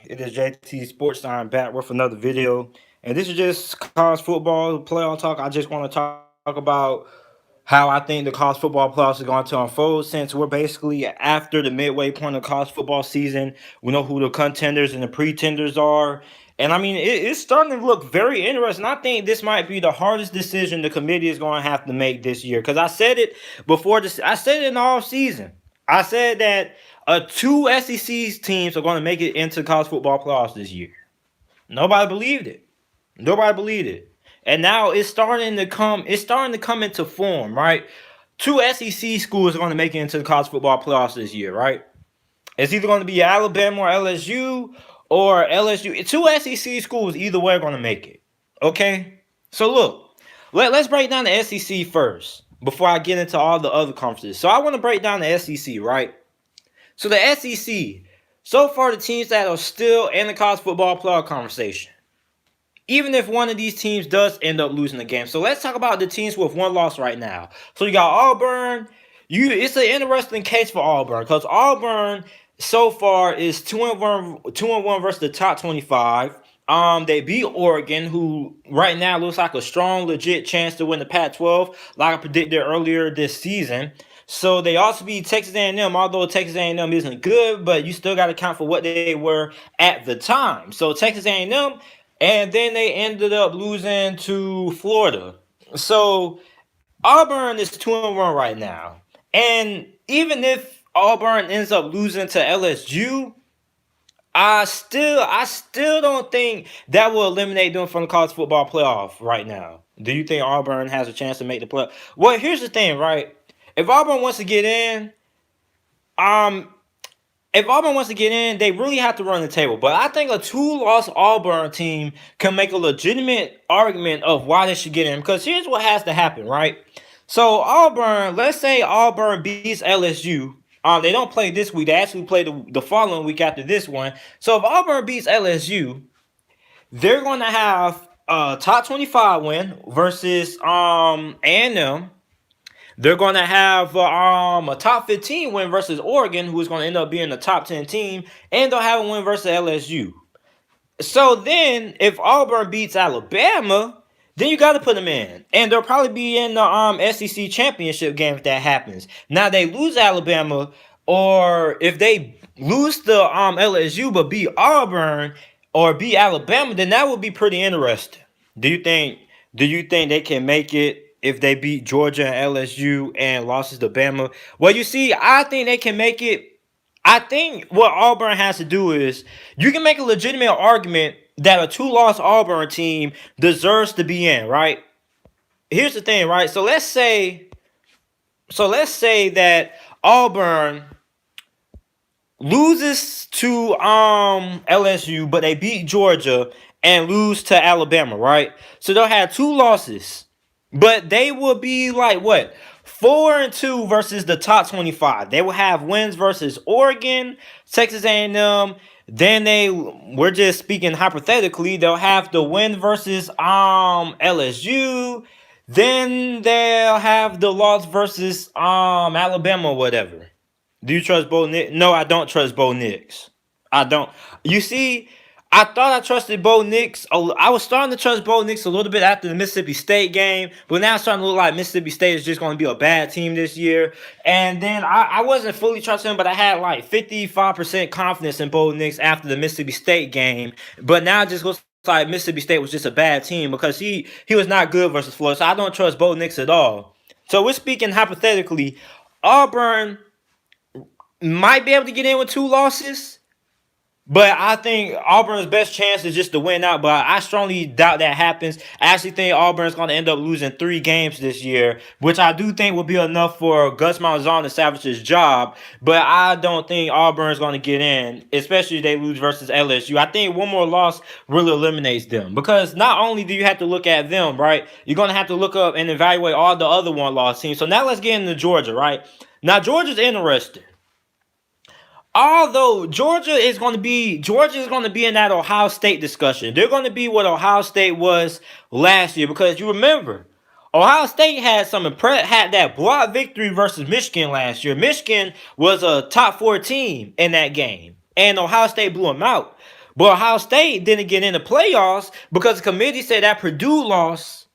It is JT Sports Time back with another video. And this is just college football playoff talk. I just want to talk about how I think the college football playoffs are going to unfold since we're basically after the midway point of college football season. We know who the contenders and the pretenders are. And I mean, it's starting to look very interesting. I think this might be the hardest decision the committee is going to have to make this year. Because I said it before this, I said it in the off season. I said that two SEC teams are going to make it into college football playoffs this year. Nobody believed it. Nobody believed it. And now it's starting to come. It's starting to come into form, right? Two SEC schools are going to make it into the college football playoffs this year, right? It's either going to be Alabama or LSU, or LSU. Two SEC schools either way are going to make it. Okay. So look, let's break down the SEC first before I get into all the other conferences. So I want to break down the SEC, right? So the SEC, so far the teams that are still in the college football playoff conversation, even if one of these teams does end up losing the game. So let's talk about the teams with one loss right now. So you got Auburn. It's an interesting case for Auburn because Auburn so far is 2-1 versus the top 25. They beat Oregon, who right now looks like a strong, legit chance to win the Pac-12, like I predicted earlier this season. So they also beat Texas A&M, although Texas A&M isn't good, but you still got to count for what they were at the time. So Texas A&M, and then they ended up losing to Florida. So Auburn is 2-1 right now. And even if Auburn ends up losing to LSU, I still don't think that will eliminate them from the college football playoff right now. Do you think Auburn has a chance to make the play? Well, here's the thing, right? If Auburn wants to get in, um, if Auburn wants to get in, they really have to run the table. But I think a two-loss Auburn team can make a legitimate argument of why they should get in. Because here's what has to happen, right? So Auburn, let's say Auburn beats LSU. They don't play this week. They actually play the following week after this one. So if Auburn beats LSU, they're going to have a top 25 win versus A&M. They're going to have a top 15 win versus Oregon, who is going to end up being a top 10 team, and they'll have a win versus LSU. So then, if Auburn beats Alabama, then you got to put them in, and they'll probably be in the SEC championship game if that happens. Now they lose Alabama, or if they lose to LSU but beat Auburn or beat Alabama, then that would be pretty interesting. Do you think? Do you think they can make it if they beat Georgia and LSU and losses to Bama? Well, you see, I think they can make it. I think what Auburn has to do is you can make a legitimate argument that a two-loss Auburn team deserves to be in, right? Here's the thing, right? So let's say that Auburn loses to LSU, but they beat Georgia and lose to Alabama, right? So they'll have two losses, but they will be like what? 4-2 versus the top 25. They will have wins versus Oregon, Texas A&M. Then we're just speaking hypothetically, they'll have the win versus LSU. Then they'll have the loss versus Alabama or whatever. Do you trust Bo Nix? No, I don't trust Bo Nix. I don't. You see, I thought I trusted Bo Nix. I was starting to trust Bo Nix a little bit after the Mississippi State game, but now it's starting to look like Mississippi State is just going to be a bad team this year. And then I wasn't fully trusting him, but I had like 55% confidence in Bo Nix after the Mississippi State game. But now it just looks like Mississippi State was just a bad team because he was not good versus Florida. So I don't trust Bo Nix at all. So we're speaking hypothetically. Auburn might be able to get in with two losses, but I think Auburn's best chance is just to win out. But I strongly doubt that happens. I actually think Auburn's going to end up losing 3 games this year, which I do think will be enough for Gus Malzahn to salvage his job. But I don't think Auburn's going to get in, especially if they lose versus LSU. I think one more loss really eliminates them because not only do you have to look at them, right? You're going to have to look up and evaluate all the other one-loss teams. So now let's get into Georgia, right? Now Georgia's interesting. Although Georgia is going to be in that Ohio State discussion. They're going to be what Ohio State was last year because you remember Ohio State had had that block victory versus Michigan last year. Michigan was a top 4 team in that game, and Ohio State blew them out. But Ohio State didn't get in the playoffs because the committee said that Purdue loss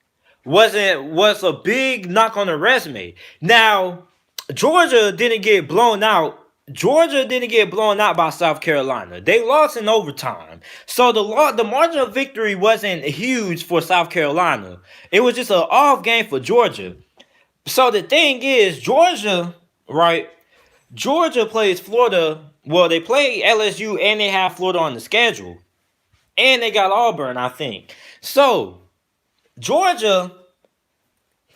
was a big knock on the resume. Now, Georgia didn't get blown out. Georgia didn't get blown out by South Carolina. They lost in overtime. So the margin of victory wasn't huge for South Carolina. It was just an off game for Georgia. So the thing is, Georgia, right? Georgia plays Florida. Well, they play LSU and they have Florida on the schedule. And they got Auburn, I think. So Georgia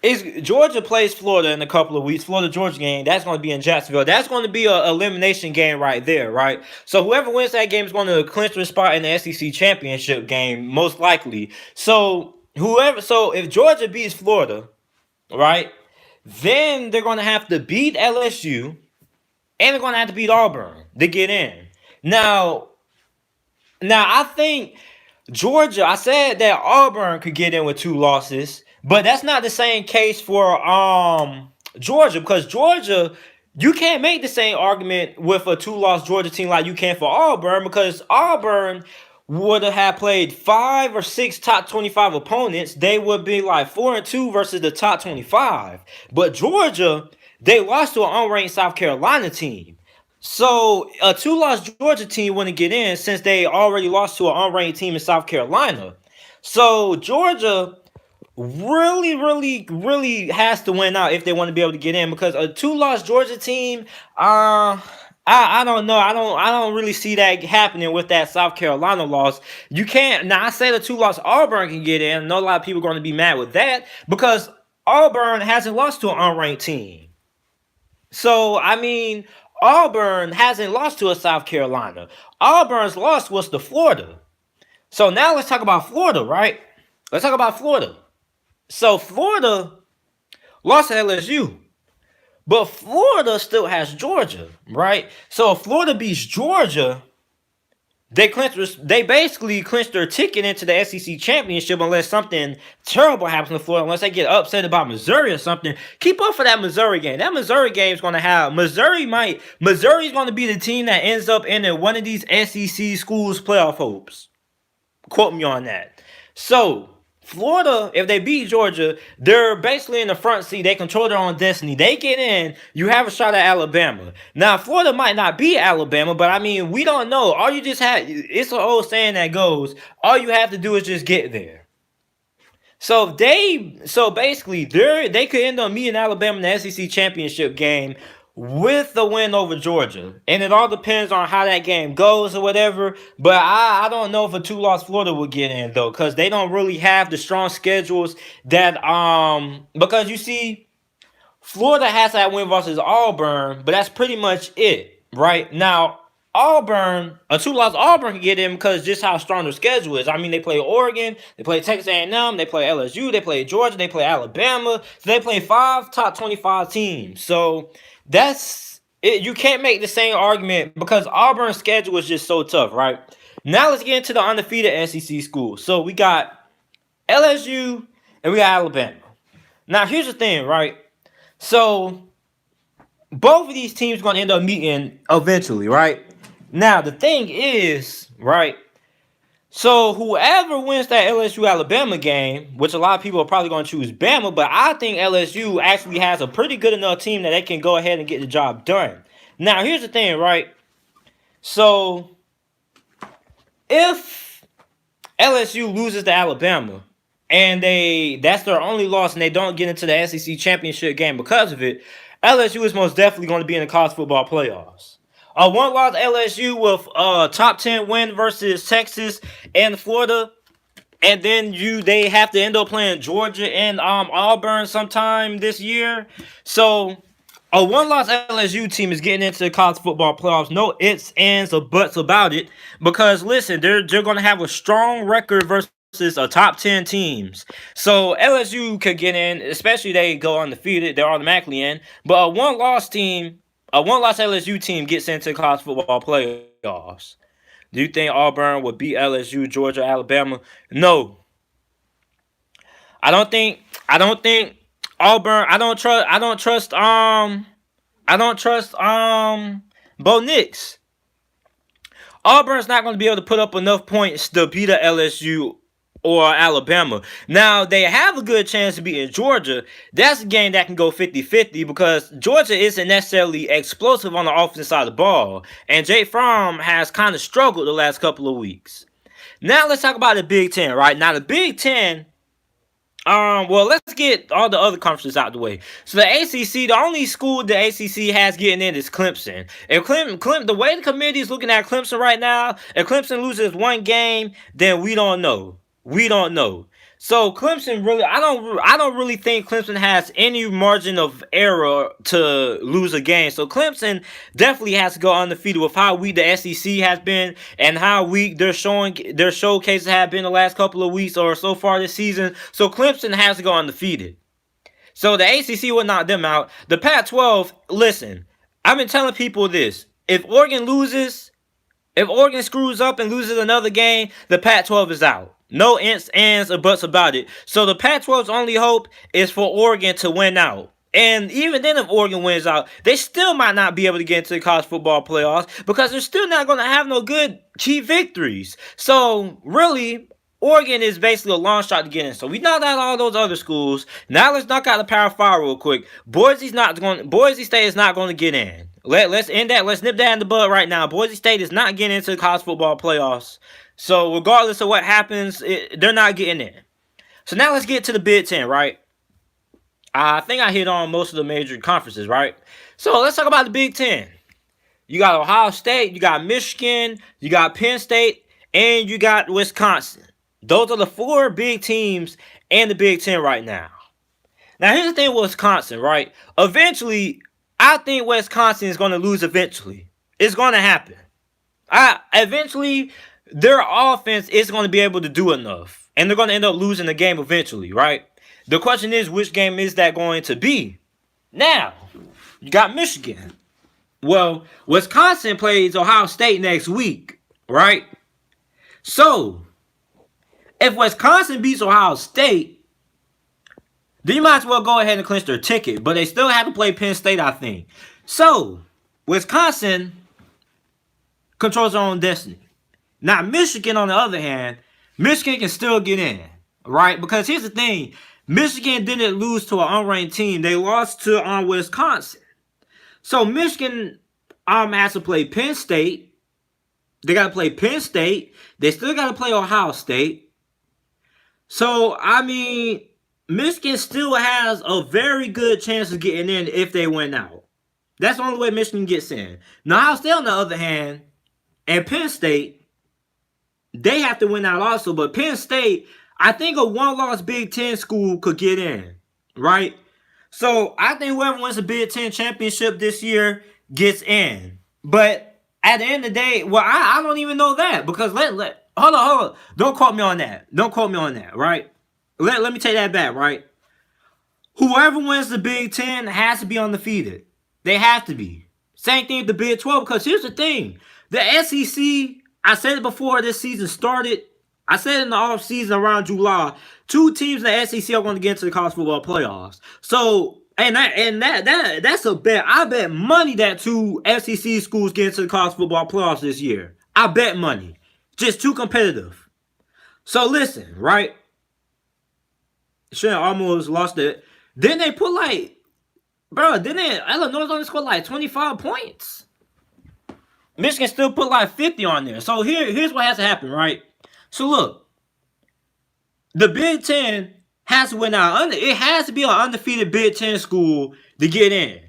plays Florida in a couple of weeks. Florida Georgia game. That's going to be in Jacksonville. That's going to be an elimination game right there, right? So whoever wins that game is going to clinch their spot in the SEC championship game, most likely. So if Georgia beats Florida, right, then they're going to have to beat LSU and they're going to have to beat Auburn to get in. Now I think Georgia, I said that Auburn could get in with 2 losses, but that's not the same case for Georgia, because Georgia, you can't make the same argument with a 2-loss Georgia team like you can for Auburn, because Auburn would have played 5 or 6 top 25 opponents. They would be like 4-2 versus the top 25. But Georgia, they lost to an unranked South Carolina team. So a 2-loss Georgia team wouldn't get in since they already lost to an unranked team in South Carolina. So Georgia really has to win out if they want to be able to get in, because a 2-loss Georgia team, I don't know. I don't really see that happening with that South Carolina loss. You can't. Now I say the 2-loss Auburn can get in. I know a lot of people are going to be mad with that because Auburn hasn't lost to an unranked team. So I mean, Auburn hasn't lost to a South Carolina. Auburn's loss was to Florida. So now let's talk about Florida, right? Let's talk about Florida. So Florida lost to LSU. But Florida still has Georgia, right? So if Florida beats Georgia, they basically clinched their ticket into the SEC championship unless something terrible happens to Florida, unless they get upset about Missouri or something. Keep up for that Missouri game. That Missouri game is going to have Missouri's going to be the team that ends up in one of these SEC schools playoff hopes. Quote me on that. So Florida, if they beat Georgia, they're basically in the front seat. They control their own destiny. They get in, you have a shot at Alabama. Now, Florida might not be Alabama, but I mean, we don't know. It's an old saying that goes, all you have to do is just get there. So basically, they could end up meeting Alabama in the SEC championship game with the win over Georgia. And it all depends on how that game goes or whatever. But I don't know if a 2-loss Florida will get in, though, because they don't really have the strong schedules that because you see, Florida has that win versus Auburn, but that's pretty much it, right? Now, Auburn, a 2-loss Auburn can get in because just how strong their schedule is. I mean, they play Oregon, they play Texas A&M, they play LSU, they play Georgia, they play Alabama. So they play 5 top 25 teams. So that's it. You can't make the same argument because Auburn's schedule is just so tough, right? Now let's get into the undefeated SEC schools. So we got LSU and we got Alabama. Now here's the thing, right? So both of these teams are going to end up meeting eventually, right? Now the thing is, right? So whoever wins that LSU Alabama game, which a lot of people are probably going to choose Bama, but I think LSU actually has a pretty good enough team that they can go ahead and get the job done. Now here's the thing, right? So if LSU loses to Alabama and that's their only loss and they don't get into the SEC championship game because of it, LSU is most definitely going to be in the college football playoffs. A 1-loss LSU with a top 10 win versus Texas and Florida, and then they have to end up playing Georgia and Auburn sometime this year. So a 1-loss LSU team is getting into the college football playoffs. No ifs, ands, or buts about it, because listen, they're going to have a strong record versus a top 10 teams. So LSU could get in, especially they go undefeated, they're automatically in. But a 1-loss LSU team gets into college football playoffs. Do you think Auburn would beat LSU, Georgia, Alabama? No. I don't think Auburn. I don't trust Bo Nix. Auburn's not going to be able to put up enough points to beat a LSU or Alabama. Now, they have a good chance of beating Georgia. That's a game that can go 50-50 because Georgia isn't necessarily explosive on the offensive side of the ball. And Jake Fromm has kind of struggled the last couple of weeks. Now, let's talk about the Big Ten, right? Now, the Big Ten, well, let's get all the other conferences out the way. So the ACC, the only school the ACC has getting in is Clemson. If the way the committee is looking at Clemson right now, if Clemson loses one game, then we don't know. We don't know. So Clemson really, I don't really think Clemson has any margin of error to lose a game. So Clemson definitely has to go undefeated with how weak the SEC has been and how weak their showcases have been the last couple of weeks or so far this season. So Clemson has to go undefeated. So the ACC will knock them out. The Pac-12, listen, I've been telling people this. If Oregon screws up and loses another game, the Pac-12 is out. No ifs, ands, or buts about it. So the Pac-12's only hope is for Oregon to win out. And even then, if Oregon wins out, they still might not be able to get into the college football playoffs because they're still not going to have no good key victories. So really, Oregon is basically a long shot to get in. So we knocked out all those other schools. Now let's knock out the Power 5 real quick. Boise State is not going to get in. Let's end that. Let's nip that in the bud right now. Boise State is not getting into the college football playoffs. So regardless of what happens, they're not getting in. So now let's get to the Big Ten, right? I think I hit on most of the major conferences, right? So let's talk about the Big Ten. You got Ohio State, you got Michigan, you got Penn State, and you got Wisconsin. Those are the 4 big teams in the Big Ten right now. Now here's the thing with Wisconsin, right? Eventually, I think Wisconsin is going to lose eventually. It's going to happen. Eventually, their offense is going to be able to do enough. And they're going to end up losing the game eventually, right? The question is, which game is that going to be? Now, you got Michigan. Well, Wisconsin plays Ohio State next week, right? So, if Wisconsin beats Ohio State, then you might as well go ahead and clinch their ticket. But they still have to play Penn State, I think. So, Wisconsin controls their own destiny. Now, Michigan, on the other hand, Michigan can still get in, right? Because here's the thing. Michigan didn't lose to an unranked team. They lost to Wisconsin. So, Michigan has to play Penn State. They got to play Penn State. They still got to play Ohio State. So, I mean, Michigan still has a very good chance of getting in if they win out. That's the only way Michigan gets in. Now, Ohio State, on the other hand, and Penn State, they have to win out also. But Penn State, I think a one-loss Big Ten school could get in, right? So I think whoever wins the Big Ten championship this year gets in. But at the end of the day, well, I don't even know that because hold on. Don't quote me on that. Right? Let me take that back, right? Whoever wins the Big Ten has to be undefeated. They have to be. Same thing with the Big 12 because here's the thing. The SEC, I said it before this season started. I said in the offseason around July, 2 teams in the SEC are going to get into the college football playoffs. So, that's a bet. I bet money that 2 SEC schools get into the college football playoffs this year. I bet money. Just too competitive. So listen, right? Shit, almost lost it. Then they put Illinois only scored like 25 points. Michigan still put like 50 on there. So here's what has to happen, right? So look, the Big Ten has to win out. It has to be an undefeated Big Ten school to get in.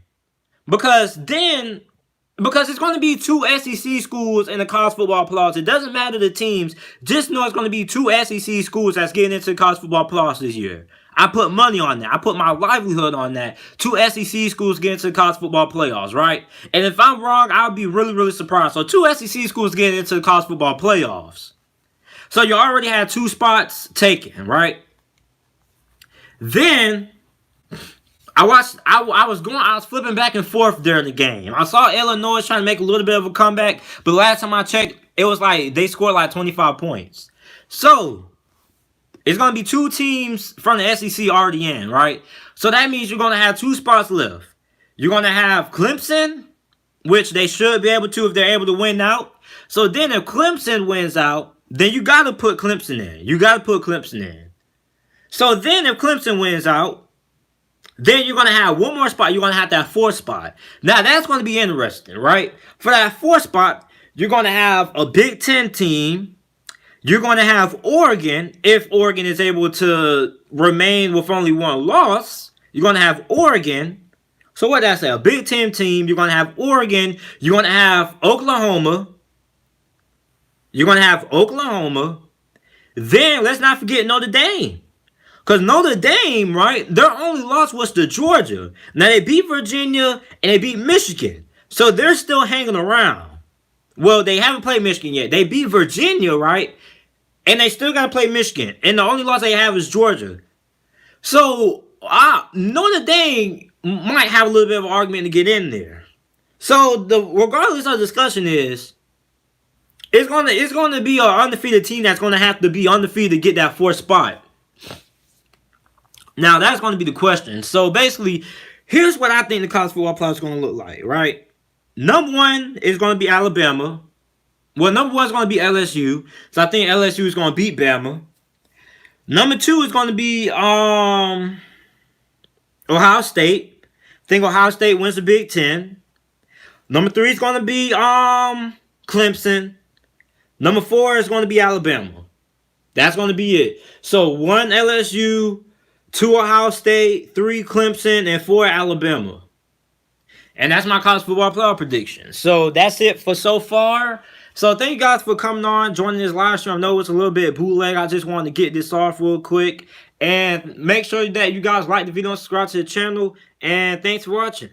Because it's going to be 2 SEC schools in the college football playoffs. It doesn't matter the teams. Just know it's going to be 2 SEC schools that's getting into the college football playoffs this year. I put money on that. I put my livelihood on that. 2 SEC schools get into the college football playoffs, right? And if I'm wrong, I'll be really, really surprised. So 2 SEC schools get into the college football playoffs. So you already had 2 spots taken, right? Then I was flipping back and forth during the game. I saw Illinois trying to make a little bit of a comeback, but last time I checked, it was like they scored like 25 points. So it's going to be 2 teams from the SEC already in, right? So that means you're going to have 2 spots left. You're going to have Clemson, which they should be able to if they're able to win out. So then if Clemson wins out, then you got to put Clemson in. You got to put Clemson in. So then if Clemson wins out, then you're going to have one more spot. You're going to have that fourth spot. Now, that's going to be interesting, right? For that fourth spot, you're going to have a Big Ten team. You're going to have Oregon, if Oregon is able to remain with only one loss. You're going to have Oregon. So what did I say? A Big Ten team. You're going to have Oregon. You're going to have Oklahoma. You're going to have Oklahoma. Then, let's not forget Notre Dame. Because Notre Dame, right, their only loss was to Georgia. Now, they beat Virginia and they beat Michigan. So, they're still hanging around. Well, they haven't played Michigan yet. They beat Virginia, right? And they still got to play Michigan. And the only loss they have is Georgia. So, Notre Dame might have a little bit of an argument to get in there. So, regardless of the discussion is, it's gonna be an undefeated team that's going to have to be undefeated to get that fourth spot. Now, that's going to be the question. So, basically, here's what I think the college football playoff is going to look like, right? Number one is going to be Alabama. Well, number one is going to be LSU. So, I think LSU is going to beat Bama. Number two is going to be Ohio State. I think Ohio State wins the Big Ten. Number three is going to be Clemson. Number four is going to be Alabama. That's going to be it. So, 1 LSU, 2 Ohio State, 3 Clemson, and 4 Alabama. And that's my college football playoff prediction. So that's it for so far. So thank you guys for coming on, joining this live stream. I know it's a little bit bootleg. I just wanted to get this off real quick. And make sure that you guys like the video and subscribe to the channel. And thanks for watching.